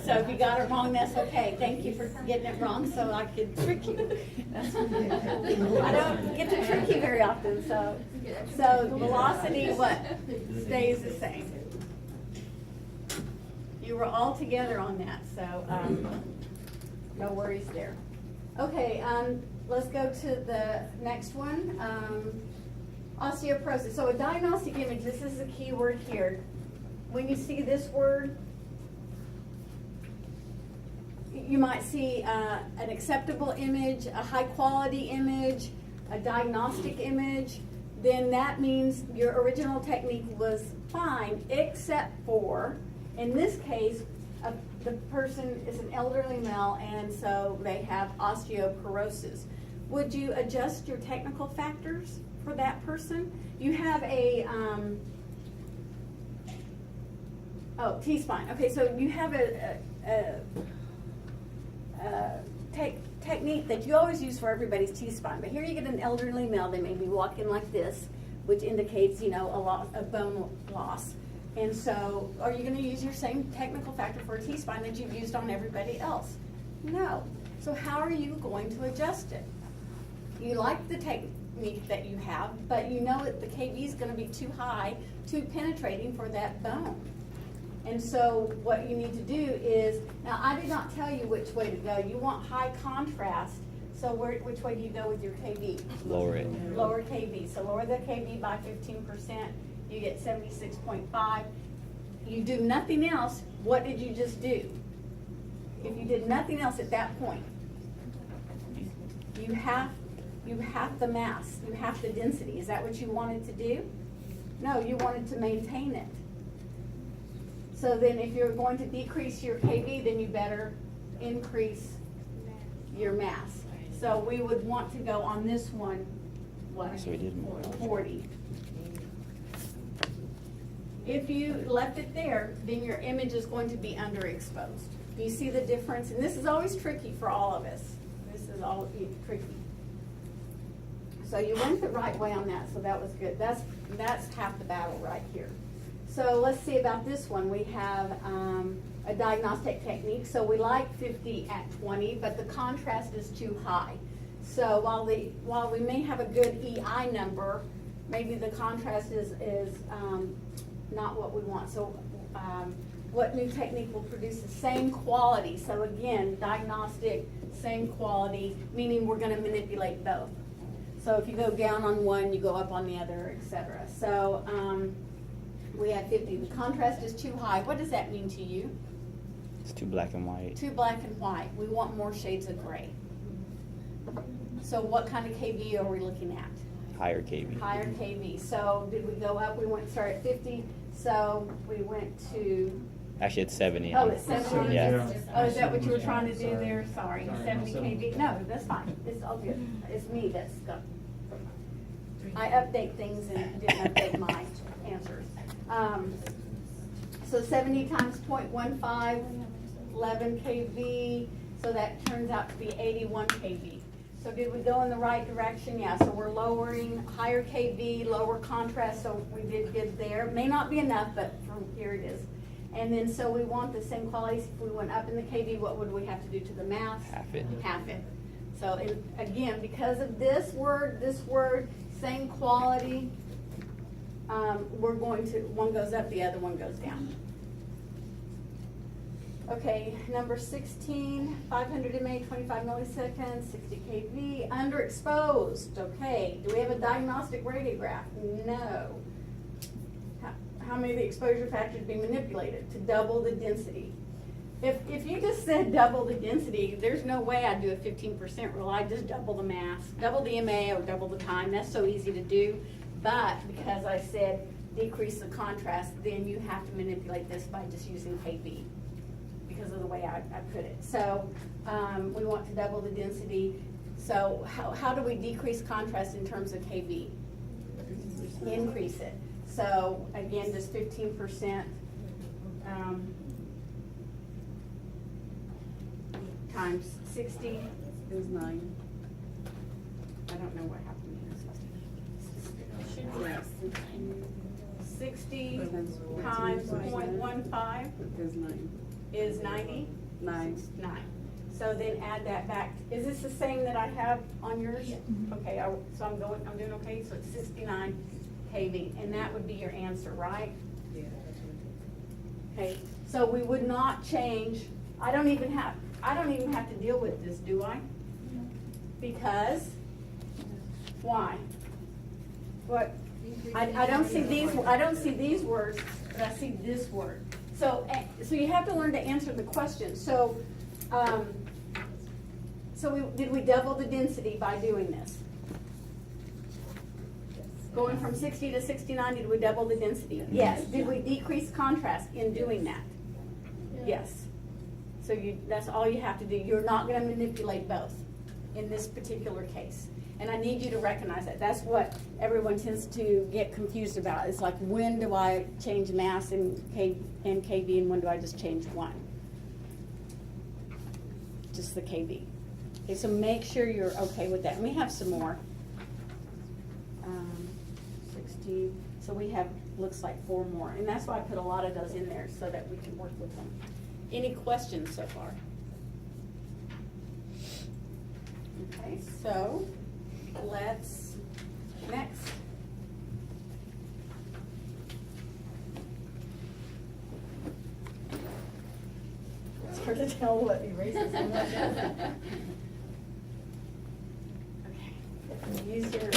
So if you got it wrong, that's okay. Thank you for getting it wrong so I could trick you. I don't get to trick you very often, so the velocity, what, stays the same. You were all together on that, so no worries there. Okay, let's go to the next one. Osteoporosis. So a diagnostic image, this is the key word here. When you see this word, you might see an acceptable image, a high quality image, a diagnostic image. Then that means your original technique was fine, except for, in this case, the person is an elderly male and so they have osteoporosis. Would you adjust your technical factors for that person? You have a, T-spine. Okay, so you have a technique that you always use for everybody's T-spine, but here you get an elderly male, they may be walking like this, which indicates, a lot of bone loss. And so, are you going to use your same technical factor for a T-spine that you've used on everybody else? No. So how are you going to adjust it? You like the technique that you have, but you know that the KB is going to be too high, too penetrating for that bone. And so what you need to do is, now I did not tell you which way to go. You want high contrast. So which way do you go with your KB? Lower it. Lower KB. So lower the KB by 15%. You get 76.5. You do nothing else. What did you just do? If you did nothing else at that point, you have the mass. You have the density. Is that what you wanted to do? No, you wanted to maintain it. So then if you're going to decrease your KB, then you better increase your mass. So we would want to go on this one, what? So we did more. 40. If you left it there, then your image is going to be underexposed. Do you see the difference? And this is always tricky for all of us. This is all tricky. So you went the right way on that, so that was good. That's half the battle right here. So let's see about this one. We have a diagnostic technique. So we like 50 at 20, but the contrast is too high. So while we may have a good EI number, maybe the contrast is not what we want. So what new technique will produce the same quality? So again, diagnostic, same quality, meaning we're going to manipulate both. So if you go down on one, you go up on the other, etc. So we have 50. The contrast is too high. What does that mean to you? It's too black and white. Too black and white. We want more shades of gray. So what kind of KB are we looking at? Higher KB. Higher KB. So did we go up? We went start at 50. So we went to. Actually, it's 70. Oh, it's 70. Yeah. Oh, is that what you were trying to do there? Sorry, 70 KB. No, that's fine. It's all good. It's me that's got. I update things and didn't update my answers. So 70 times 0.15, 11 kV. So that turns out to be 81 kV. So did we go in the right direction? Yeah, so we're lowering higher kV, lower contrast, so we did good there. May not be enough, but from here it is. And then so we want the same qualities. If we went up in the kV, what would we have to do to the mass? Half it. Half it. So again, because of this word, same quality, we're going to, one goes up, the other one goes down. Okay, number 16, 500 mA, 25 milliseconds, 60 kV, underexposed. Okay, do we have a diagnostic radiograph? No. How may the exposure factors be manipulated? To double the density. If you just said double the density, there's no way I'd do a 15% rule. I'd just double the mass, double the MA, or double the time. That's so easy to do. But because I said decrease the contrast, then you have to manipulate this by just using KB because of the way I put it. So we want to double the density. So how do we decrease contrast in terms of KB? Increase it. So again, just 15%. Times 60 is 9. I don't know what happened here. 60 times 0.15 is 9. is 90? 9. 9. So then add that back. Is this the same that I have on yours? Yeah. Okay, so I'm doing okay, so it's 69 kV, and that would be your answer, right? Yeah. Okay, so we would not change, I don't even have to deal with this, do I? Because, why? What? I don't see these words, but I see this word. So you have to learn to answer the question. So, did we double the density by doing this? Going from 60 to 69, did we double the density? Yes. Did we decrease contrast in doing that? Yes. So that's all you have to do. You're not going to manipulate both in this particular case. And I need you to recognize that. That's what everyone tends to get confused about. It's like, when do I change mass in kV and when do I just change one? Just the kV. Okay, so make sure you're okay with that. And we have some more. 60, so we have, looks like 4 more. And that's why I put a lot of those in there so that we can work with them. Any questions so far? Okay, so let's, next. It's hard to tell what erases and what doesn't. Okay, use your,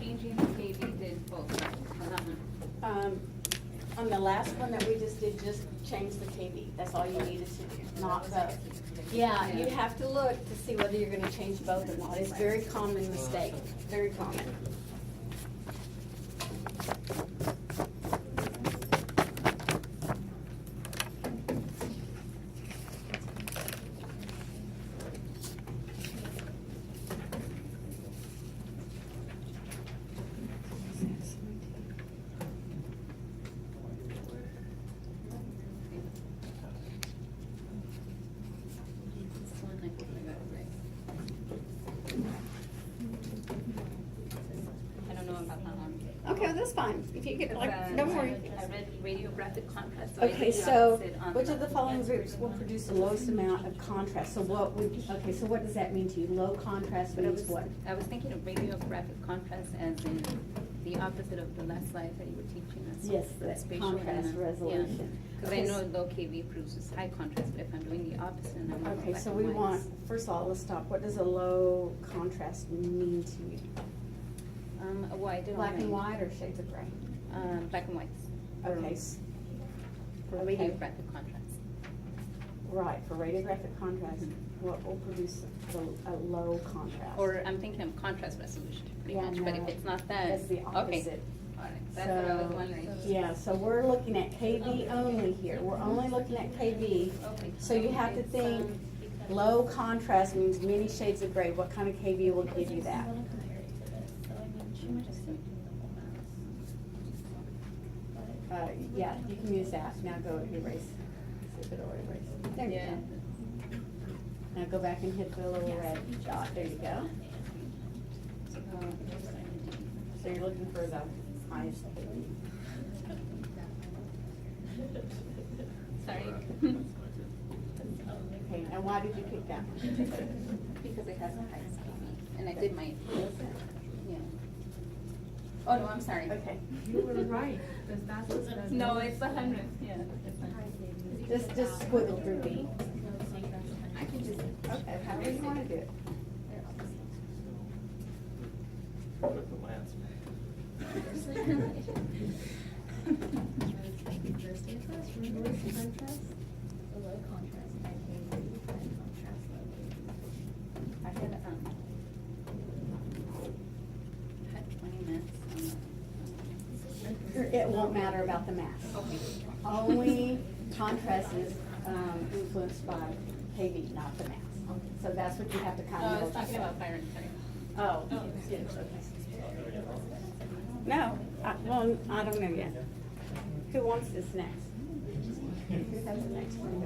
Changing the KV did both, right? on the last one that we just did, just change the kV. That's all you needed to do, not both. Yeah, you have to look to see whether you're gonna change both or not. It's a very common mistake, very common. I don't know about that one. Okay, that's fine. If you get, like, don't worry. I read radiographic contrast. So I Okay, did the so opposite on which of the following groups will produce the lowest amount of contrast? So what does that mean to you? Low contrast But means what? I was thinking of radiographic contrast as in the opposite of the last slide that you were teaching us. Yes, the spatial contrast and, resolution. Because I know low KV produces high contrast, but if I'm doing the opposite, I'm going Okay, black so and we whites. want, first of all, let's stop. What does a low contrast mean to you? Well, I did Black and already. white or shades of gray? Black and whites. Okay. For radiographic contrast. Right, for radiographic contrast, Mhm. what will produce a low contrast? Or I'm thinking of contrast resolution, pretty Yeah, much, but no, if it's not that. that's the Okay. opposite. All right, that's what I was So, wondering. yeah, so we're looking at KV only here. We're only looking at KV. Okay. So you have to think, low contrast means many shades of gray. What kind of KV will give you that? Yeah, you can use that. Now go erase. See if it'll erase. There you Yeah. go. Now go back and hit the little red dot. There you go. So you're looking for the highest KV. Sorry. Okay, and why did you pick that one? Because it has a high KV, and I did my, yeah. Oh, no, I'm sorry. Okay. You were right, because that's what says. No, it's 100, yeah. Just squiggle through B. I can just. Okay, however you want to do it. I had 20 minutes. It won't matter about the mass. Okay. Only contrast is influenced by KV, not the mass. So that's what you have to kind No, of. I was talking about fire and fire. Oh, yes, okay. No, well, I don't know yet. Who wants this next? Who has the next one?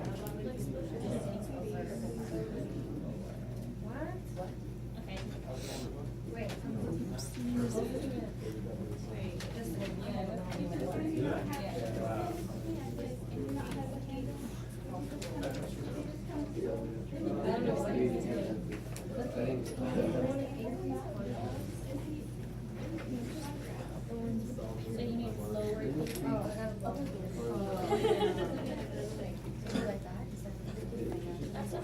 So you need lower. That's what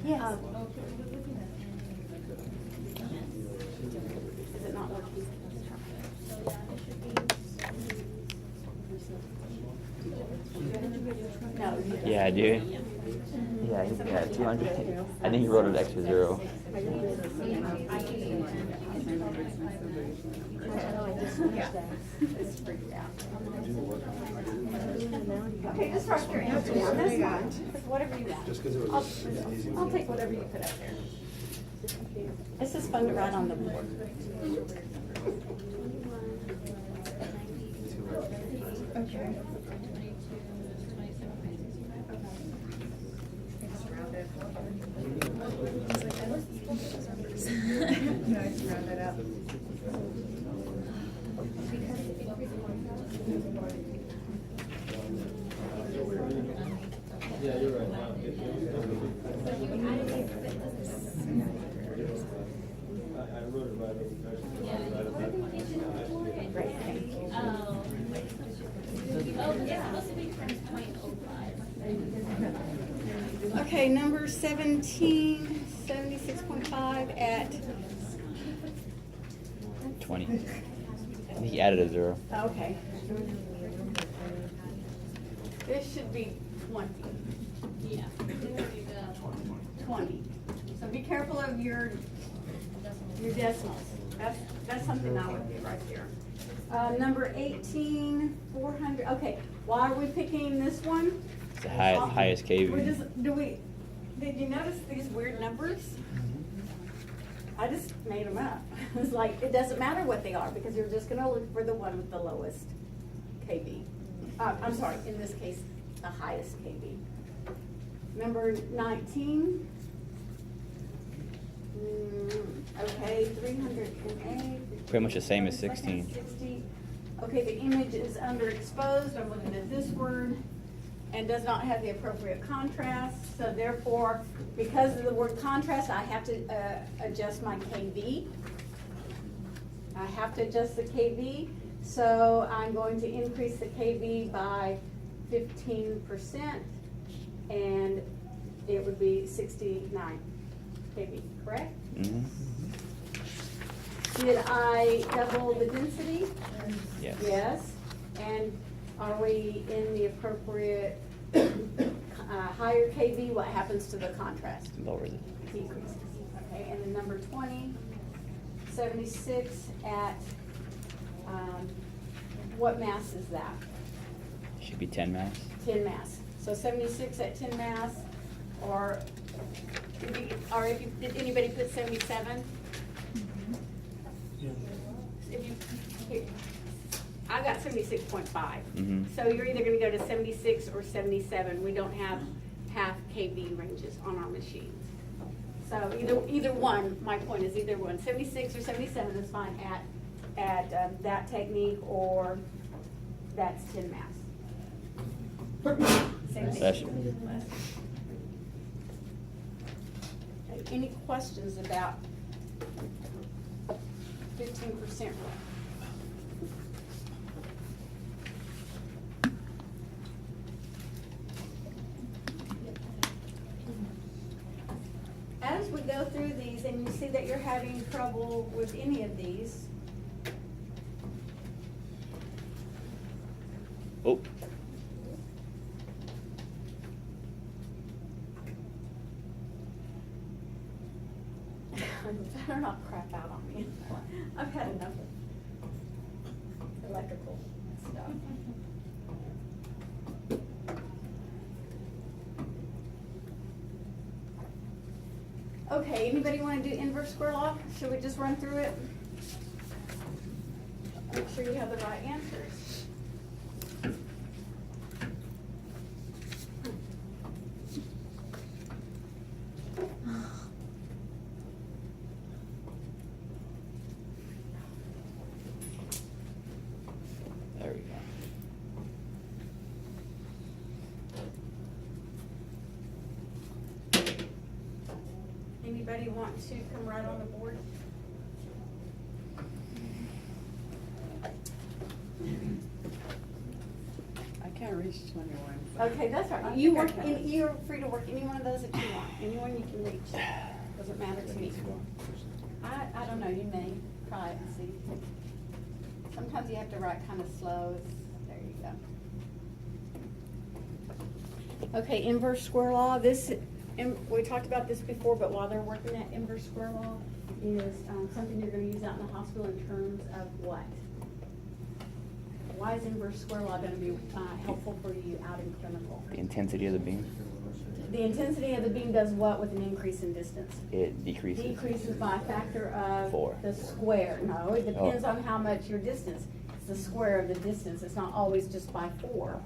Yeah. Is it not working? No. Yeah, do you? Yeah, yeah, 200. I think he wrote an extra zero. It's freaked out. Okay, just write your answer down, that's fine. Whatever you want. Just because it was easy. I'll take whatever you put up there. This is fun to write on the board. Okay. No, it's rounded up. Yeah, you're right. I wrote it right over. Great, thank you. Oh, it's supposed to be times 0.05. Okay, number 17, 76.5 at, 20. I think he added a zero. okay. This should be 20. Yeah. There you go. 20. So be careful of your decimals. That's something I would do right there. Number 18, 400, okay. Why are we picking this one? It's the highest We KV. just, did you notice these weird numbers? I just made them up. It's like, it doesn't matter what they are because you're just gonna look for the one with the lowest KB. I'm sorry, in this case, the highest KB. Number 19. Okay, 308. Pretty much the same as 16. 60. Okay, the image is underexposed. I'm looking at this word. And does not have the appropriate contrast. So therefore, because of the word contrast, I have to adjust my KV. I have to adjust the KV. So I'm going to increase the KV by 15%, and it would be 69 KV, correct? Mm-hmm. Did I double the density? Yes. Yes. And are we in the appropriate higher KV? What happens to the contrast? Lowers it. Decreases. Okay, and then number 20, 76 at, what mass is that? Should be 10 mass. 10 mass. So 76 at 10 mass, or did anybody put 77? If you, here, I got 76.5. Mm-hmm. So you're either gonna go to 76 or 77. We don't have half KV ranges on our machines. So either one, my point is either one, 76 or 77 is fine at that technique, or that's 10 mass. Same thing. Session. Okay, any questions about 15% rule? As we go through these and you see that you're having trouble with any of these, Oh. better not crap out on me. I've had enough of electrical stuff. Okay, anybody want to do inverse square law? Should we just run through it? Make sure you have the right answers. There we go. Anybody want to come right on the board? I can't reach 21. Okay, that's all right. You work, you're free to work any one of those that you want, anyone you can reach. Doesn't matter to me. I don't know, you may try it and see. Sometimes you have to write kind of slow. There you go. Okay, inverse square law. We talked about this before, but while they're working that inverse square law is something you're going to use out in the hospital in terms of what? Why is inverse square law going to be helpful for you out in clinical? The intensity of the beam, The intensity of the beam does what with an increase in distance? it decreases. Decreases by a factor of 4. the square. No, it depends Oh. on how much your distance. It's the square of the distance. It's not always just by 4.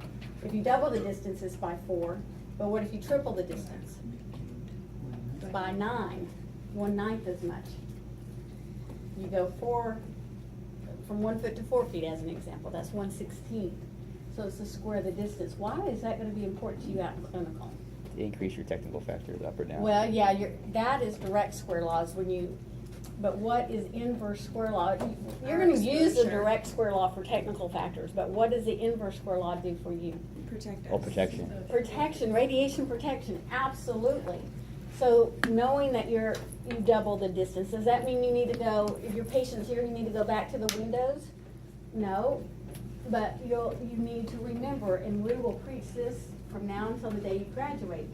If you double the distance, it's by 4. But what if you triple the distance? It's by 9, 1/9 as much. You go from 1 foot to 4 feet as an example. That's 1/16. So it's the square of the distance. Why is that going to be important to you out in clinical? To increase your technical factors up or down. Well, yeah, that is direct square laws but what is inverse square law? You're gonna use the direct square law for technical factors, but what does the inverse square law do for you? Protect us. Oh, protection. Protection, radiation protection, absolutely. So knowing that you double the distance, does that mean you need to go, if your patient's here, you need to go back to the windows? No, but you need to remember, and we will preach this from now until the day you graduate.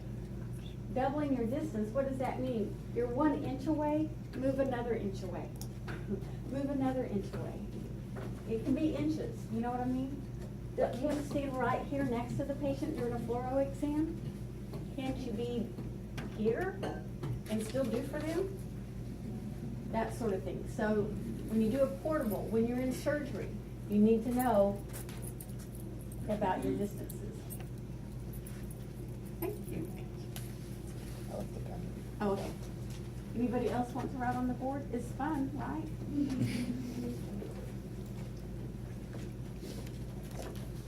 Doubling your distance, what does that mean? You're 1 inch away, move another inch away. Move another inch away. It can be inches, you know what I mean? You have to stay right here next to the patient during a fluoro exam? Can't you be here and still do for them? That sort of thing. So when you do a portable, when you're in surgery, you need to know about your distances. Thank you. Oh, okay. Anybody else want to write on the board? It's fun, right?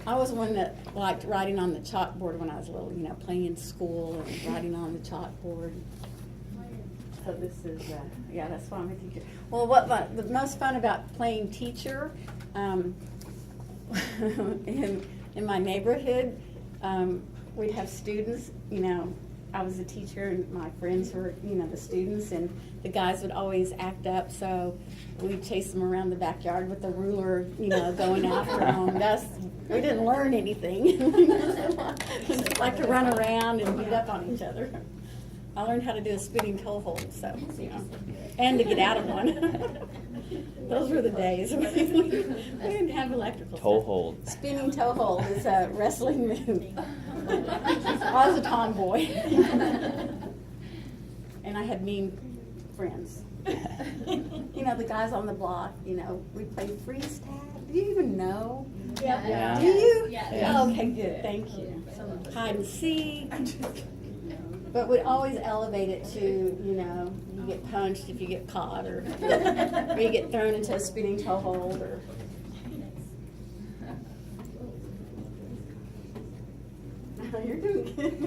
I was one that liked writing on the chalkboard when I was little, playing in school and writing on the chalkboard. So this is, yeah, that's why I'm a teacher. Well, the most fun about playing teacher, in my neighborhood, we'd have students, I was a teacher and my friends were, the students, and the guys would always act up, so we'd chase them around the backyard with the ruler, going after them. We didn't learn anything. We just like to run around and beat up on each other. I learned how to do a spinning toe hold, so, and to get out of one. Those were the days. We didn't have electrical Toe stuff. hold. Spinning toe hold is a wrestling move. I was a tomboy. And I had mean friends. The guys on the block, we played freeze tag. Do you even know? Yeah. Do you? Yeah. Oh, okay, good, thank you. Hide and seek. But we always elevate it to, you get punched if you get caught, or you get thrown into a spinning toe hold, or. You're doing good.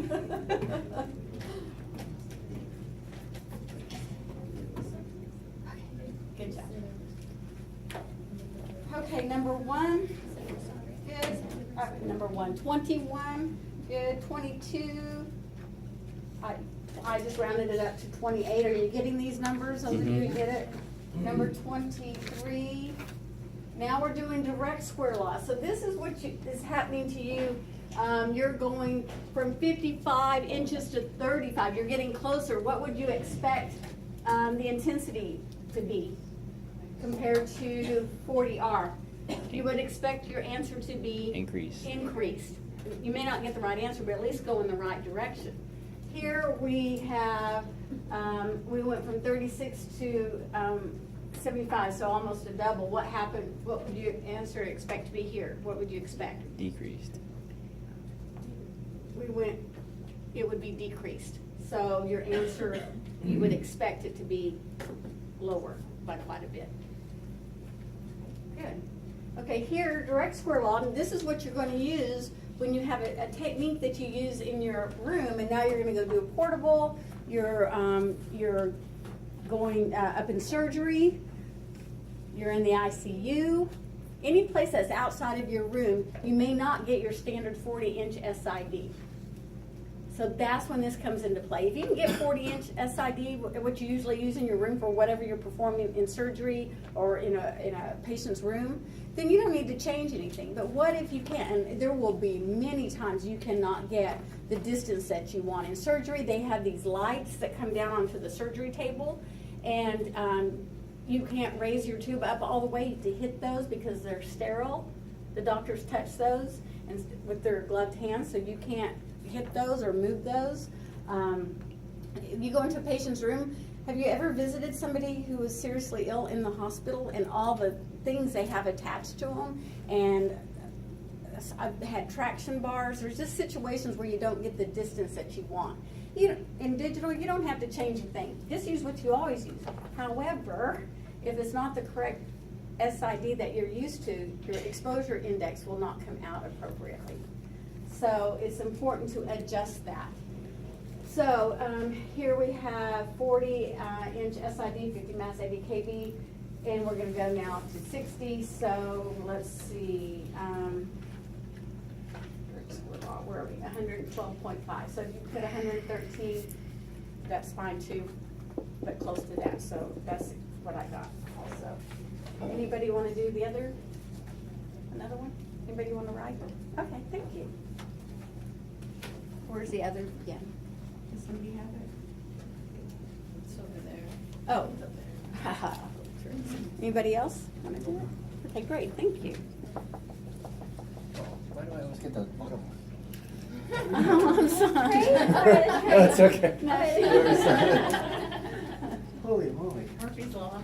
Good job. Okay, number 1, good. Number 21, good. 22. I just rounded it up to 28. Are you getting these numbers? Those of you who get it? Number 23. Now we're doing direct square law. So this is what is happening to you. You're going from 55 inches to 35. You're getting closer. What would you expect the intensity to be compared to 40R? You would expect your answer to be Increased. You may not get the right answer, but at least go in the right direction. Here we have, we went from 36 to 75, so almost a double. What happened? What would you answer expect to be here? What would you expect? Decreased. It would be decreased. So your answer, you would expect it to be lower by quite a bit. Good. Okay, here, direct square law, and this is what you're going to use when you have a technique that you use in your room, and now you're going to go do a portable, you're going up in surgery, you're in the ICU, any place that's outside of your room, you may not get your standard 40-inch SID. So that's when this comes into play. If you can get 40-inch SID, what you usually use in your room for whatever you're performing in surgery or in a patient's room, then you don't need to change anything. But what if you can't? And there will be many times you cannot get the distance that you want. In surgery, they have these lights that come down onto the surgery table, and you can't raise your tube up all the way to hit those because they're sterile. The doctors touch those and with their gloved hands, so you can't hit those or move those. You go into a patient's room. Have you ever visited somebody who was seriously ill in the hospital and all the things they have attached to them? And I've had traction bars. There's just situations where you don't get the distance that you want. In digital, you don't have to change a thing. Just use what you always use. However, if it's not the correct SID that you're used to, your exposure index will not come out appropriately. So it's important to adjust that. So here we have 40-inch SID, 50 mass 80 kV, and we're going to go now to 60. So let's see, where are we? 112.5. So if you put 113, that's fine too, but close to that. So that's what I got also. Anybody want to do the other? Another one? Anybody want to write? Okay, thank you. Where's the other again? Does somebody have it? It's over there. Oh. Haha. Anybody else want to do it? Okay, great, thank you. Why do I always get the bottom one? Oh, I'm sorry. No, it's okay. No. Holy moly. Murphy's Law.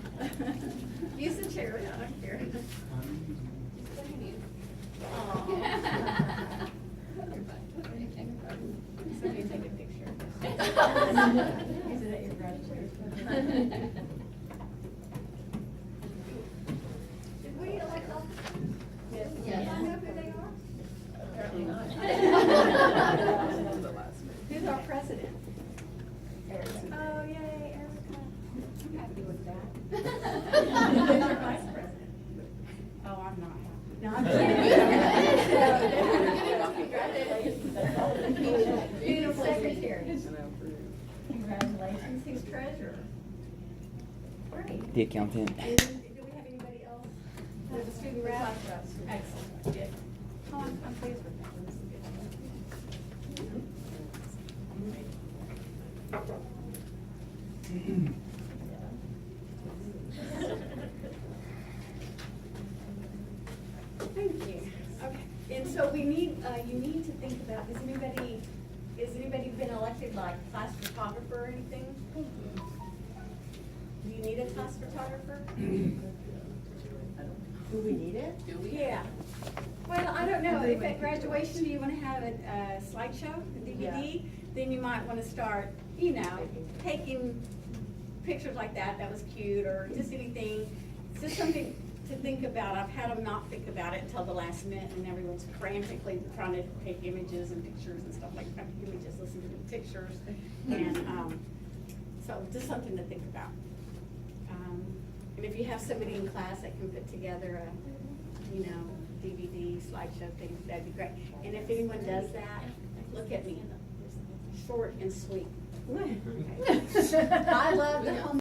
Use the chair, I don't care. Somebody take a picture. Use it at your graduation. Did we elect all? Yes. Yes. I know who they are? Apparently not. Who's our president? Oh, yay, Erica. I'm happy with that. Who's your vice president? Oh, I'm not happy. No, I'm kidding. Who's secretary? Congratulations, who's treasurer? Great. The accountant. And do we have anybody else? There's a student rep? Excellent, good. Oh, I'm pleased with that. This is Thank you. Okay, and so we need, you need to think about, has anybody been elected like class photographer or anything? Do you need a class photographer? Do we need it? Do we? Yeah. Well, I don't know, if at graduation you want to have a slideshow, a DVD, then you might want to start, taking pictures like that was cute, or just anything. It's just something to think about. I've had them not think about it until the last minute, and everyone's frantically trying to take images and pictures and stuff like that. Images, listen to the pictures, and so just something to think about. And if you have somebody in class that can put together a, DVD slideshow thing, that'd be great. And if anyone does that, look at me. Short and sweet. I love the home